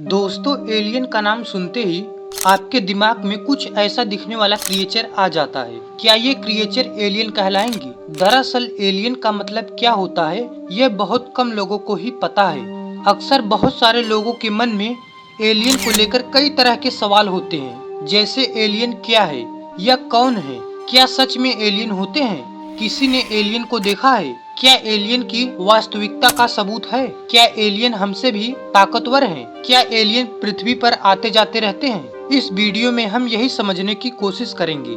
दोस्तों, एलियन का नाम सुनते ही आपके दिमाग में कुछ ऐसा दिखने वाला क्रिएचर आ जाता है। क्या ये क्रिएचर एलियन कहलाएंगे? दरअसल एलियन का मतलब क्या होता है यह बहुत कम लोगों को ही पता है। अक्सर बहुत सारे लोगों के मन में एलियन को लेकर कई तरह के सवाल होते हैं, जैसे एलियन क्या है या कौन है, क्या सच में एलियन होते हैं, किसी ने एलियन को देखा है, क्या एलियन की वास्तविकता का सबूत है, क्या एलियन हमसे भी ताकतवर हैं, क्या एलियन पृथ्वी पर आते जाते रहते हैं। इस वीडियो में हम यही समझने की कोशिश करेंगे।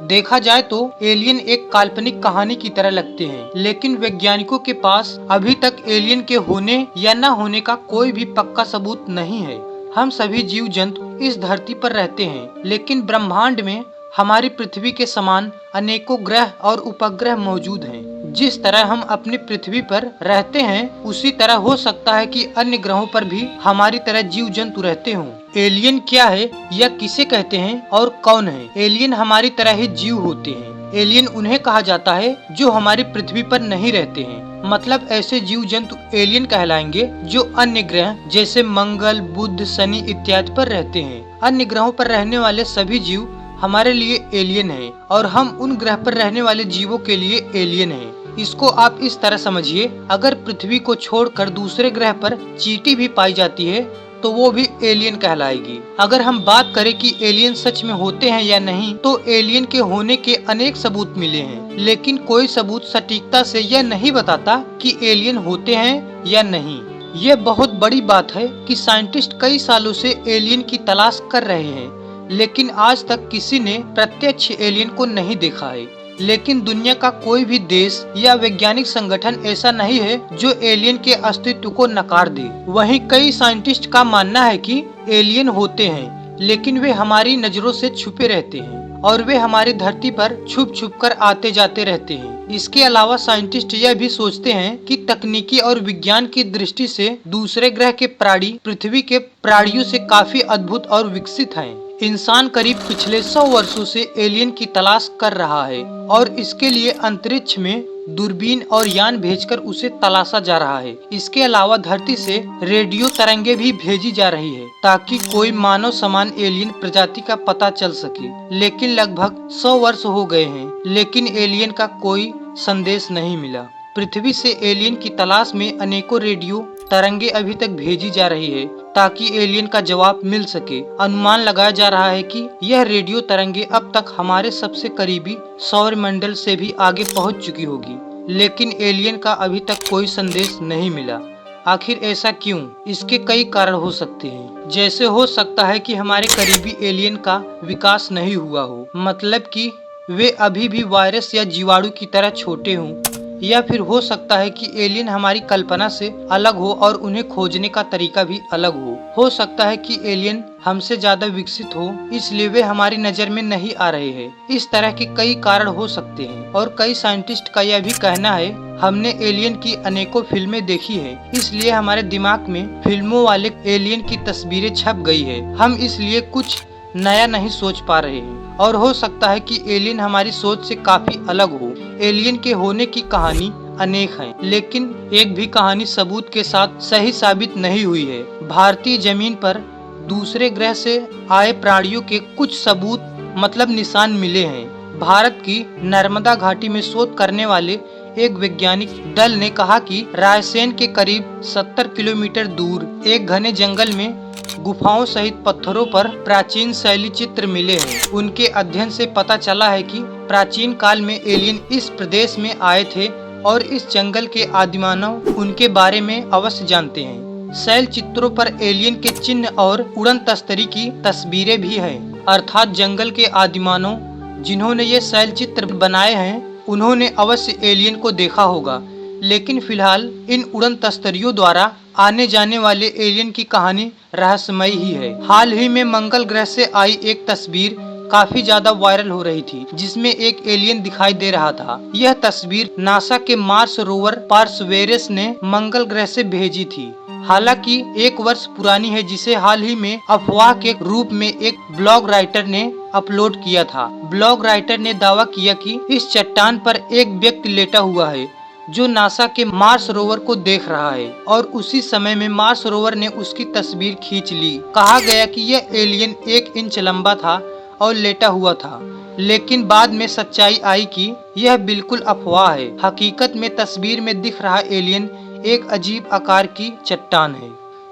देखा जाए तो एलियन एक काल्पनिक कहानी की तरह लगते हैं, लेकिन वैज्ञानिकों के पास अभी तक एलियन के होने या न होने का कोई भी पक्का सबूत नहीं है। हम सभी जीव जंतु इस धरती पर रहते हैं, लेकिन ब्रह्मांड में हमारी पृथ्वी के समान अनेकों ग्रह और उपग्रह मौजूद हैं। जिस तरह हम अपनी पृथ्वी पर रहते हैं, उसी तरह हो सकता है कि अन्य ग्रहों पर भी हमारी तरह जीव जंतु रहते हों। एलियन क्या है या किसे कहते हैं और कौन है? एलियन हमारी तरह ही जीव होते हैं। एलियन उन्हें कहा जाता है जो हमारी पृथ्वी पर नहीं रहते हैं। मतलब ऐसे जीव जंतु एलियन कहलाएंगे जो अन्य ग्रह जैसे मंगल, बुध, शनि इत्यादि पर रहते हैं। अन्य ग्रहों पर रहने वाले सभी जीव हमारे लिए एलियन हैं और हम उन ग्रह पर रहने वाले जीवों के लिए एलियन हैं। इसको आप इस तरह समझिए, अगर पृथ्वी को छोड़कर दूसरे ग्रह पर चींटी भी पाई जाती है तो वो भी एलियन कहलाएगी। अगर हम बात करें कि एलियन सच में होते हैं या नहीं, तो एलियन के होने के अनेक सबूत मिले हैं, लेकिन कोई सबूत सटीकता से यह नहीं बताता कि एलियन होते हैं या नहीं। यह बहुत बड़ी बात है कि साइंटिस्ट कई सालों से एलियन की तलाश कर रहे हैं, लेकिन आज तक किसी ने प्रत्यक्ष एलियन को नहीं देखा है। लेकिन दुनिया का कोई भी देश या वैज्ञानिक संगठन ऐसा नहीं है जो एलियन के अस्तित्व को नकार दे। वहीं कई साइंटिस्ट का मानना है कि एलियन होते हैं, लेकिन वे हमारी नजरों से छुपे रहते हैं और वे हमारी धरती पर छुप छुप कर आते जाते रहते हैं। इसके अलावा साइंटिस्ट यह भी सोचते हैं कि तकनीकी और विज्ञान की दृष्टि से दूसरे ग्रह के प्राणी पृथ्वी के प्राणियों से काफी अद्भुत और विकसित हैं। इंसान करीब पिछले 100 वर्षों से एलियन की तलाश कर रहा है और इसके लिए अंतरिक्ष में दूरबीन और यान भेजकर उसे तलाशा जा रहा है। इसके अलावा धरती से रेडियो तरंगे भी भेजी जा रही है ताकि कोई मानव समान एलियन प्रजाति का पता चल सके। लेकिन लगभग 100 वर्ष हो गए हैं, लेकिन एलियन का कोई संदेश नहीं मिला। पृथ्वी से एलियन की तलाश में अनेकों रेडियो तरंगे अभी तक भेजी जा रही है ताकि एलियन का जवाब मिल सके। अनुमान लगाया जा रहा है कि यह रेडियो तरंगे अब तक हमारे सबसे करीबी सौर मंडल से भी आगे पहुंच चुकी होगी, लेकिन एलियन का अभी तक कोई संदेश नहीं मिला। आखिर ऐसा क्यों? इसके कई कारण हो सकते हैं। जैसे हो सकता है कि हमारे करीबी एलियन का विकास नहीं हुआ हो, मतलब कि वे अभी भी वायरस या जीवाणु की तरह छोटे हों, या फिर हो सकता है कि एलियन हमारी कल्पना से अलग हो और उन्हें खोजने का तरीका भी अलग हो सकता है कि एलियन हमसे ज्यादा विकसित हो, इसलिए वे हमारी नजर में नहीं आ रहे हैं। इस तरह के कई कारण हो सकते हैं और कई साइंटिस्ट का यह भी कहना है, हमने एलियन की अनेकों फिल्में देखी है, इसलिए हमारे दिमाग में फिल्मों वाले एलियन की तस्वीरें छप गई है। हम इसलिए कुछ नया नहीं सोच पा रहे हैं और हो सकता है कि एलियन हमारी सोच से काफी अलग हो। एलियन के होने की कहानी अनेक है, लेकिन एक भी कहानी सबूत के साथ सही साबित नहीं हुई है। भारतीय जमीन पर दूसरे ग्रह से आए प्राणियों के कुछ सबूत मतलब निशान मिले हैं। भारत की नर्मदा घाटी में शोध करने वाले एक वैज्ञानिक दल ने कहा कि रायसेन के करीब 70 किलोमीटर दूर एक घने जंगल में गुफाओं सहित पत्थरों पर प्राचीन शैली चित्र मिले हैं। उनके अध्ययन से पता चला है कि प्राचीन काल में एलियन इस प्रदेश में आए थे और इस जंगल के आदिमानव उनके बारे में अवश्य जानते हैं। शैल चित्रों पर एलियन के चिन्ह और उड़न तस्तरी की तस्वीरें भी हैं, अर्थात जंगल के आदिमानव जिन्होंने ये शैल चित्र बनाए हैं उन्होंने अवश्य एलियन को देखा होगा। लेकिन फिलहाल इन उड़न तस्तरियों द्वारा आने जाने वाले एलियन की कहानी रहस्यमयी ही है। हाल ही में मंगल ग्रह से आई एक तस्वीर काफी ज्यादा वायरल हो रही थी, जिसमें एक एलियन दिखाई दे रहा था। यह तस्वीर नासा के मार्स रोवर परसेवरेंस ने मंगल ग्रह से भेजी थी। हालांकि 1 वर्ष पुरानी है, जिसे हाल ही में अफवाह के रूप में एक ब्लॉग राइटर ने अपलोड किया था। ब्लॉग राइटर ने दावा किया कि इस चट्टान पर एक व्यक्ति लेटा हुआ है जो नासा के मार्स रोवर को देख रहा है और उसी समय में मार्स रोवर ने उसकी तस्वीर खींच ली। कहा गया कि यह एलियन 1 इंच लंबा था और लेटा हुआ था, लेकिन बाद में सच्चाई आई कि यह बिल्कुल अफवाह है। हकीकत में तस्वीर में दिख रहा एलियन एक अजीब आकार की चट्टान है।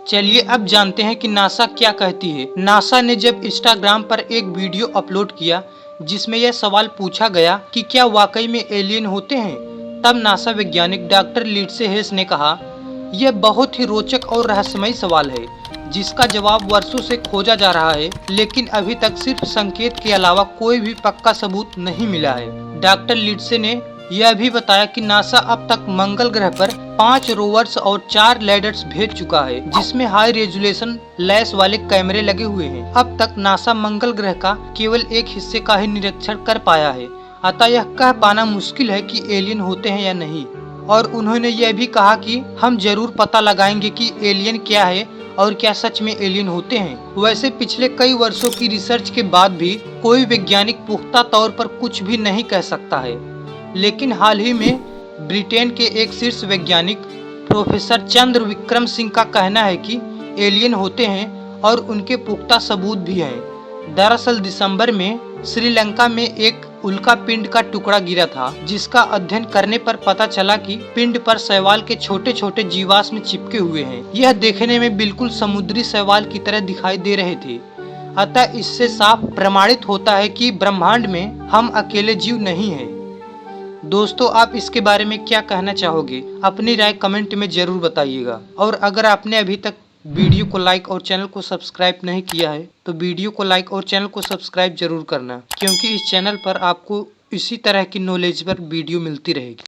चलिए अब जानते हैं कि नासा क्या कहती है। नासा ने जब इंस्टाग्राम पर एक वीडियो अपलोड किया जिसमें यह सवाल पूछा गया कि क्या वाकई में एलियन होते हैं, तब नासा वैज्ञानिक डॉक्टर लिंडसे हेस ने कहा, यह बहुत ही रोचक और रहस्यमय सवाल है जिसका जवाब वर्षों से खोजा जा रहा है, लेकिन अभी तक सिर्फ संकेत के अलावा कोई भी पक्का सबूत नहीं मिला है। डॉक्टर लिंडसे ने यह भी बताया कि नासा अब तक मंगल ग्रह पर 5 रोवर्स और 4 लैंडर्स भेज चुका है, जिसमें हाई रेजोल्यूशन लैस वाले कैमरे लगे हुए हैं। अब तक नासा मंगल ग्रह का केवल एक हिस्से का ही निरीक्षण कर पाया है, अतः यह कह पाना मुश्किल है कि एलियन होते हैं या नहीं। और उन्होंने यह भी कहा कि हम जरूर पता लगाएंगे कि एलियन क्या है और क्या सच में एलियन होते हैं। वैसे पिछले कई वर्षों की रिसर्च के बाद भी कोई वैज्ञानिक पुख्ता तौर पर कुछ भी नहीं कह सकता है, लेकिन हाल ही में ब्रिटेन के एक शीर्ष वैज्ञानिक प्रोफेसर चंद्र विक्रम सिंह का कहना है कि एलियन होते हैं और उनके पुख्ता सबूत भी हैं। दरअसल दिसंबर में श्रीलंका में एक उल्का पिंड का टुकड़ा गिरा था, जिसका अध्ययन करने पर पता चला कि पिंड पर शैवाल के छोटे छोटे जीवाश्म चिपके हुए हैं। यह देखने में बिल्कुल समुद्री शैवाल की तरह दिखाई दे रहे थे। अतः इससे साफ प्रमाणित होता है कि ब्रह्मांड में हम अकेले जीव नहीं हैं। दोस्तों, आप इसके बारे में क्या कहना चाहोगे? अपनी राय कमेंट में जरूर बताइएगा। और अगर आपने अभी तक वीडियो को लाइक और चैनल को सब्सक्राइब नहीं किया है तो वीडियो को लाइक और चैनल को सब्सक्राइब जरूर करना, क्योंकि इस चैनल पर आपको इसी तरह की नॉलेजेबल वीडियो मिलती रहेगी।